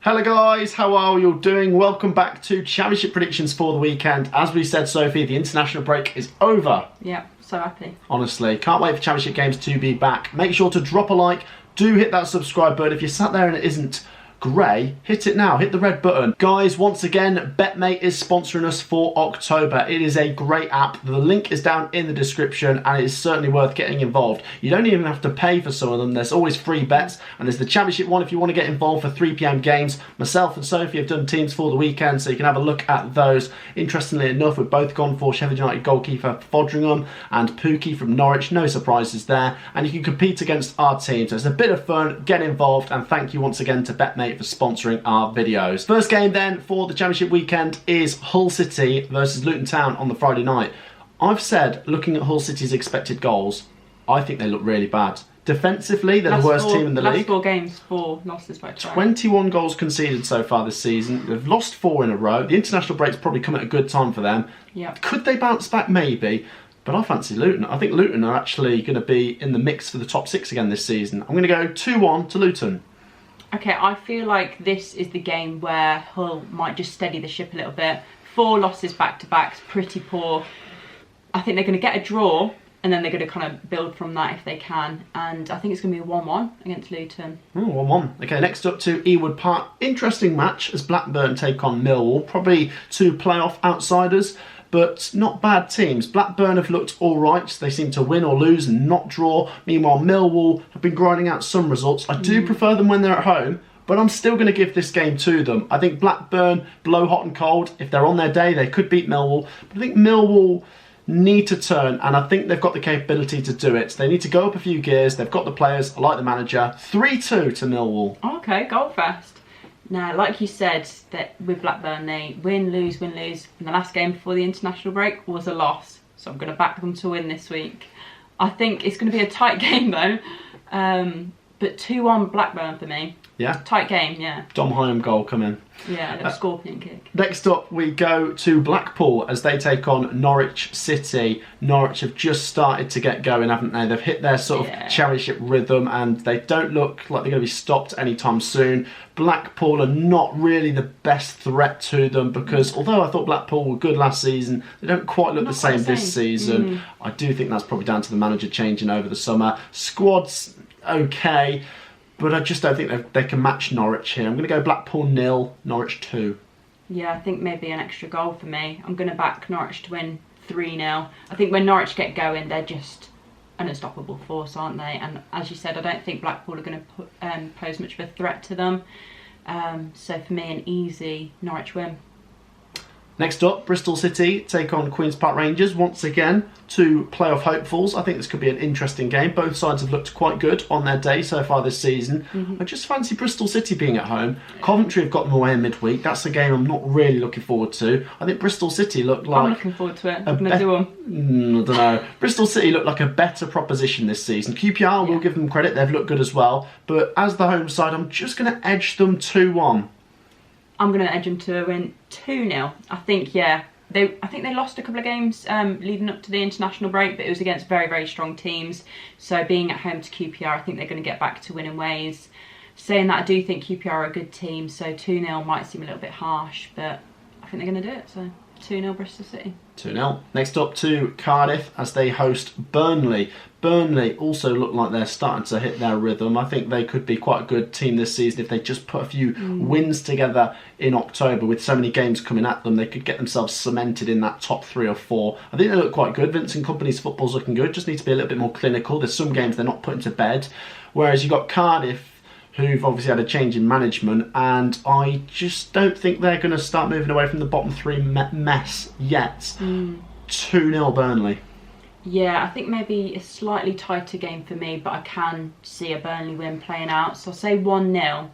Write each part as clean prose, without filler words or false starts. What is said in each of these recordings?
Hello guys, how are you all doing? Welcome back to Championship predictions for the weekend. As we said, Sophie, the international break is over. Yeah, so happy. Honestly, can't wait for Championship games to be back. Make sure to drop a like, do hit that subscribe button. If you're sat there and it isn't grey, hit it now, hit the red button. Guys, once again, BetMate is sponsoring us for October. It is a great app. The link is down in the description and it is certainly worth getting involved. You don't even have to pay for some of them. There's always free bets and there's the Championship one if you want to get involved for 3 PM games. Myself and Sophie have done teams for the weekend, so you can have a look at those. Interestingly enough, we've both gone for Sheffield United goalkeeper Fodringham and Pookie from Norwich. No surprises there. And you can compete against our team. So it's a bit of fun. Get involved and thank you once again to BetMate for sponsoring our videos. First game then for the Championship weekend is Hull City versus Luton Town on the Friday night. I've said, looking at Hull City's expected goals, I think they look really bad. Defensively, they're the worst team in the league. Last 4 games, 4 losses by 21 goals conceded so far this season. They've lost 4 in a row. The international break's probably come at a good time for them. Yeah. Could they bounce back? Maybe. But I fancy Luton. I think Luton are actually going to be in the mix for the top 6 again this season. I'm going to go 2-1 to Luton. Okay, I feel like this is the game where Hull might just steady the ship a little bit. 4 losses back-to-back, pretty poor. I think they're going to get a draw and then they're going to kind of build from that if they can. And I think it's going to be a 1-1 against Luton. 1-1. Okay, next up to Ewood Park. Interesting match as Blackburn take on Millwall. Probably 2 playoff outsiders, but not bad teams. Blackburn have looked alright. They seem to win or lose and not draw. Meanwhile, Millwall have been grinding out some results. I do prefer them when they're at home, but I'm still going to give this game to them. I think Blackburn blow hot and cold. If they're on their day, they could beat Millwall. But I think Millwall need to turn, and I think they've got the capability to do it. They need to go up a few gears. They've got the players. I like the manager. 3-2 to Millwall. Okay, goal fast. Now, like you said, that with Blackburn, they win, lose, win, lose. And the last game before the international break was a loss. So I'm going to back them to win this week. I think it's going to be a tight game though. But 2-1 Blackburn for me. Yeah? Tight game, yeah. Dom Hyam goal coming. Yeah, a little scorpion kick. Next up, we go to Blackpool as they take on Norwich City. Norwich have just started to get going, haven't they? They've hit their sort of Championship rhythm and they don't look like they're going to be stopped anytime soon. Blackpool are not really the best threat to them because although I thought Blackpool were good last season, they don't quite look the same this season. I do think that's probably down to the manager changing over the summer. Squad's okay, but I just don't think they can match Norwich here. I'm going to go Blackpool 0, Norwich 2. Yeah, I think maybe an extra goal for me. I'm going to back Norwich to win 3-0. I think when Norwich get going, they're just an unstoppable force, aren't they? And as you said, I don't think Blackpool are going to pose much of a threat to them. So for me, an easy Norwich win. Next up, Bristol City take on Queen's Park Rangers. Once again, 2 playoff hopefuls. I think this could be an interesting game. Both sides have looked quite good on their day so far this season. I just fancy Bristol City being at home. Coventry have got them away in midweek. That's a game I'm not really looking forward to. I think Bristol City look like... I'm looking forward to it. I'm going to do them. I don't know. Bristol City look like a better proposition this season. QPR will give them credit. They've looked good as well. But as the home side, I'm just going to edge them 2-1. I'm going to edge them to win 2-0. I think, I think they lost a couple of games leading up to the international break, but it was against very, very strong teams. So being at home to QPR, I think they're going to get back to winning ways. Saying that, I do think QPR are a good team, so 2-0 might seem a little bit harsh, but I think they're going to do it. So 2-0 Bristol City. 2-0. Next up to Cardiff as they host Burnley. Burnley also look like they're starting to hit their rhythm. I think they could be quite a good team this season if they just put a few wins together in October. With so many games coming at them, they could get themselves cemented in that top 3 or 4. I think they look quite good. Vincent Kompany's football's looking good. Just need to be a little bit more clinical. There's some games they're not putting to bed. Whereas you've got Cardiff, who've obviously had a change in management, and I just don't think they're going to start moving away from the bottom 3 mess yet. 2-0 Burnley. Yeah, I think maybe a slightly tighter game for me, but I can see a Burnley win playing out. So I'll say 1-0.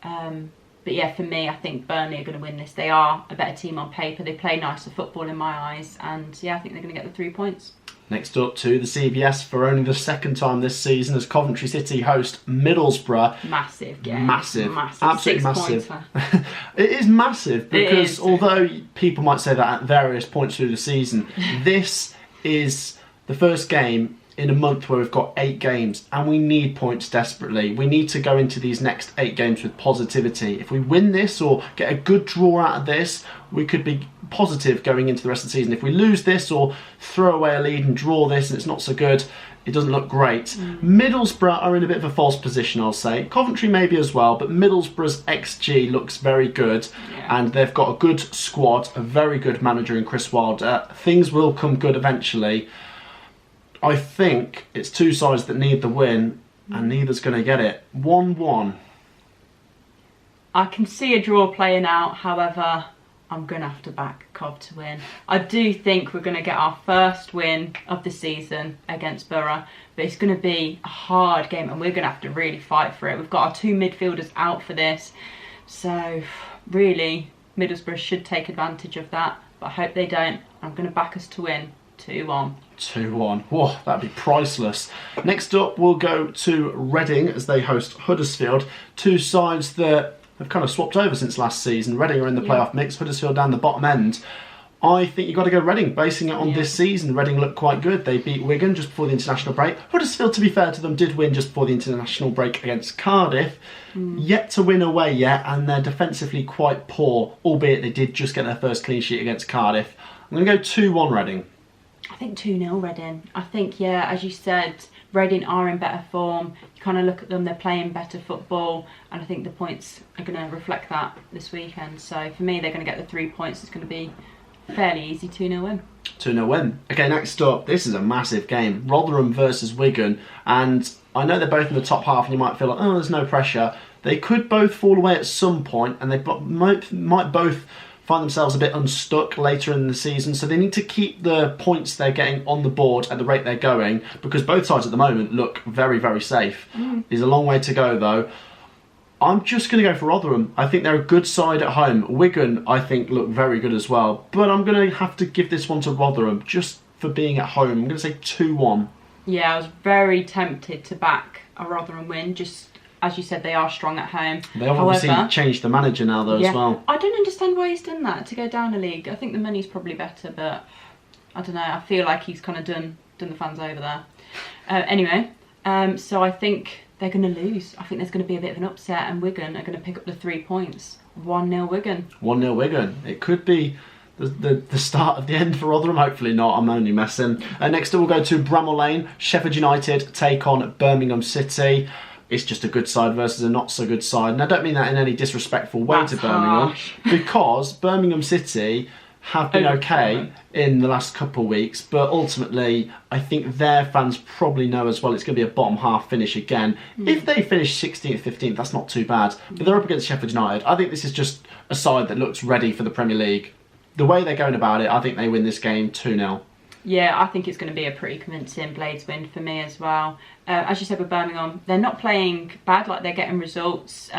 But yeah, for me, I think Burnley are going to win this. They are a better team on paper. They play nicer football in my eyes. And yeah, I think they're going to get the 3 points. Next up to the CBS for only the 2nd time this season as Coventry City host Middlesbrough. Massive game. Massive. Absolutely massive. It is massive because although people might say that at various points through the season, this is the first game in a month where we've got 8 games and we need points desperately. We need to go into these next 8 games with positivity. If we win this or get a good draw out of this, we could be positive going into the rest of the season. If we lose this or throw away a lead and draw this and it's not so good, it doesn't look great. Middlesbrough are in a bit of a false position, I'll say. Coventry maybe as well, but Middlesbrough's XG looks very good, and they've got a good squad, a very good manager in Chris Wilder. Things will come good eventually. I think it's 2 sides that need the win, and neither's going to get it. 1-1. I can see a draw playing out, however, I'm going to have to back Cov to win. I do think we're going to get our first win of the season against Borough, but it's going to be a hard game and we're going to have to really fight for it. We've got our 2 midfielders out for this, so really Middlesbrough should take advantage of that, but I hope they don't. I'm going to back us to win 2-1. 2-1. Whoa, that'd be priceless. Next up, we'll go to Reading as they host Huddersfield. 2 sides that have kind of swapped over since last season. Reading are in the playoff mix, Huddersfield down the bottom end. I think you've got to go Reading, basing it on this season. Reading looked quite good. They beat Wigan just before the international break. Huddersfield, to be fair to them, did win just before the international break against Cardiff. Yet to win away yet, and they're defensively quite poor, albeit they did just get their first clean sheet against Cardiff. I'm going to go 2-1 Reading. I think 2-0 Reading. I think, as you said, Reading are in better form. You kind of look at them, they're playing better football, and I think the points are going to reflect that this weekend. So for me, they're going to get the 3 points. It's going to be fairly easy 2-0 win. 2-0 win. Okay, next up, this is a massive game. Rotherham versus Wigan, and I know they're both in the top half and you might feel like, oh, there's no pressure. They could both fall away at some point, and they might both find themselves a bit unstuck later in the season, so they need to keep the points they're getting on the board at the rate they're going, because both sides at the moment look very, very safe. There's a long way to go though. I'm just going to go for Rotherham. I think they're a good side at home. Wigan, I think, look very good as well, but I'm going to have to give this one to Rotherham just for being at home. I'm going to say 2-1. Yeah, I was very tempted to back a Rotherham win, just as you said, they are strong at home. They have obviously changed the manager now though as well. I don't understand why he's done that, to go down a league. I think the money's probably better, but I don't know. I feel like he's kind of done the fans over there. Anyway, so I think they're going to lose. I think there's going to be a bit of an upset, and Wigan are going to pick up the 3 points. 1-0 Wigan. 1-0 Wigan. It could be the start of the end for Rotherham. Hopefully not, I'm only messing. Next up we'll go to Bramall Lane. Sheffield United take on Birmingham City. It's just a good side versus a not so good side. And I don't mean that in any disrespectful way to Birmingham, because Birmingham City have been okay in the last couple of weeks, but ultimately I think their fans probably know as well it's going to be a bottom half finish again. If they finish 16th, 15th, that's not too bad. But they're up against Sheffield United. I think this is just a side that looks ready for the Premier League. The way they're going about it, I think they win this game 2-0. Yeah, I think it's going to be a pretty convincing Blades win for me as well. As you said with Birmingham, they're not playing bad, like they're getting results,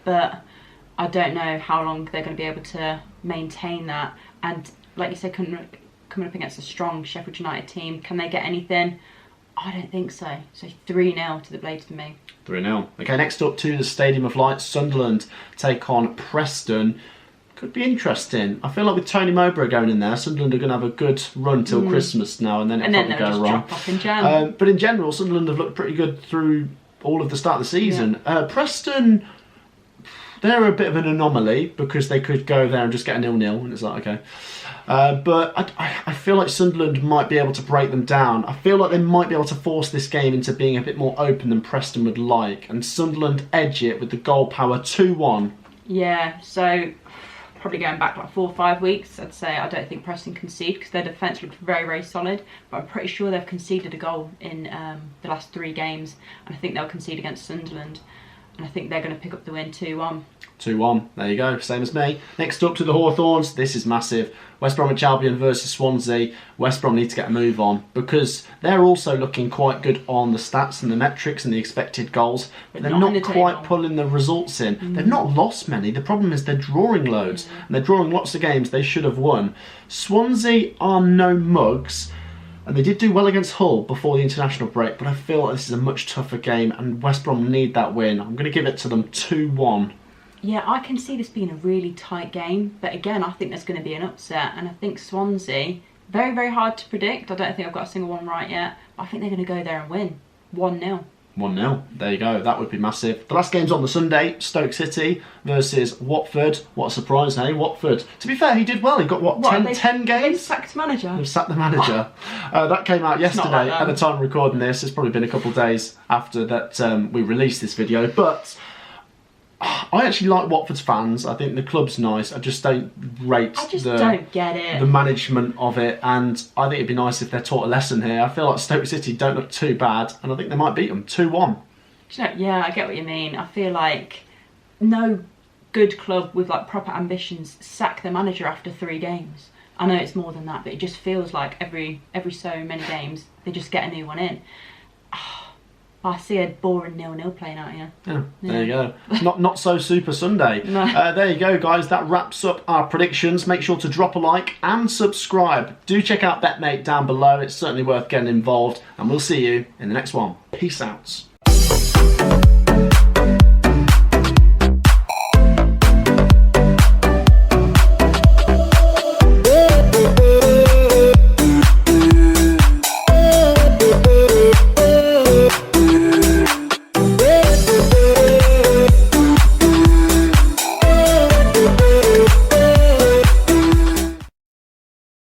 but I don't know how long they're going to be able to maintain that. And like you said, coming up against a strong Sheffield United team, can they get anything? I don't think so. So 3-0 to the Blades for me. 3-0. Okay, next up to the Stadium of Light, Sunderland take on Preston. Could be interesting. I feel like with Tony Mowbray going in there, Sunderland are going to have a good run till Christmas now, and then it'll probably go wrong. Drop off in Jan. But in general, Sunderland have looked pretty good through all of the start of the season. Preston, they're a bit of an anomaly because they could go there and just get a 0-0, and it's like, okay. But I feel like Sunderland might be able to break them down. I feel like they might be able to force this game into being a bit more open than Preston would like, and Sunderland edge it with the goal power 2-1. Yeah, so probably going back like 4 or 5 weeks, I'd say I don't think Preston concede because their defence looks very, very solid, but I'm pretty sure they've conceded a goal in the last 3 games, and I think they'll concede against Sunderland, and I think they're going to pick up the win 2-1. 2-1, there you go, same as me. Next up to the Hawthorns, this is massive. West Bromwich Albion versus Swansea. West Brom need to get a move on because they're also looking quite good on the stats and the metrics and the expected goals, but they're not quite pulling the results in. They've not lost many. The problem is they're drawing loads, and they're drawing lots of games they should have won. Swansea are no mugs, and they did do well against Hull before the international break, but I feel like this is a much tougher game, and West Brom need that win. I'm going to give it to them 2-1. Yeah, I can see this being a really tight game, but again, I think there's going to be an upset, and I think Swansea, very, very hard to predict. I don't think I've got a single one right yet, I think they're going to go there and win 1-0. 1-0. There you go. That would be massive. The last game's on the Sunday. Stoke City versus Watford. What a surprise, hey? Watford. To be fair, he did well. He got, 10 games? They've sacked manager. They've sacked the manager. That came out yesterday. At the time of recording this, it's probably been a couple of days after that we released this video. But I actually like Watford's fans. I think the club's nice. I just don't rate don't get it. The management of it, and I think it'd be nice if they're taught a lesson here. I feel like Stoke City don't look too bad, and I think they might beat them 2-1. Yeah, I get what you mean. I feel like no good club with like proper ambitions sack the manager after 3 games. I know it's more than that, but it just feels like every so many games they just get a new one in. I see a boring 0-0 playing out here. Yeah, there you go. Not so Super Sunday. No. There you go, guys. That wraps up our predictions. Make sure to drop a like and subscribe. Do check out BetMate down below. It's certainly worth getting involved. And we'll see you in the next one. Peace out.